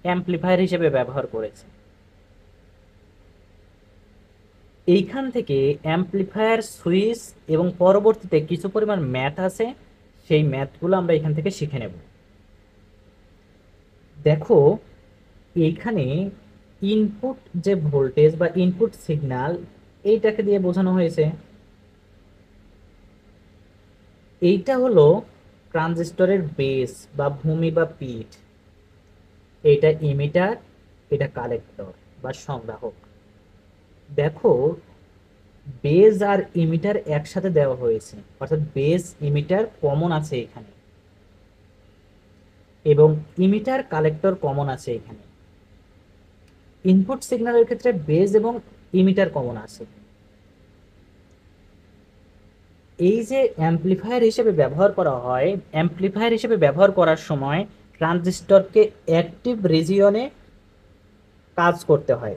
Amplifier হিসেবে ব্যবহার করেছে। এইখান থেকে অ্যাম্প্লিফায়ার সুইচ এবং পরবর্তীতে কিছু পরিমাণ ম্যাথ আছে, সেই ম্যাথগুলো আমরা এখান থেকে শিখে নেব। দেখো এইখানে ইনপুট যে ভোল্টেজ বা ইনপুট সিগন্যাল, এইটাকে দিয়ে বোঝানো হয়েছে। এইটা হলো ট্রানজিস্টরের বেস বা ভূমি বা পিঠ, এটা ইমিটার, এটা কালেক্টর বা সংগ্রাহক। দেখো বেজ আর ইমিটার একসাথে দেওয়া হয়েছে, অর্থাৎ বেজ ইমিটার কমন আছে এখানে, এবং ইমিটার কালেক্টর কমন আছে এখানে। ইনপুট সিগন্যালের ক্ষেত্রে বেজ এবং ইমিটার কমন আছে। এই যে অ্যাম্প্লিফায়ার হিসেবে ব্যবহার করা হয়, অ্যাম্প্লিফায়ার হিসেবে ব্যবহার করার সময় ট্রানজিস্টরকে অ্যাক্টিভ রিজিয়নে কাজ করতে হয়।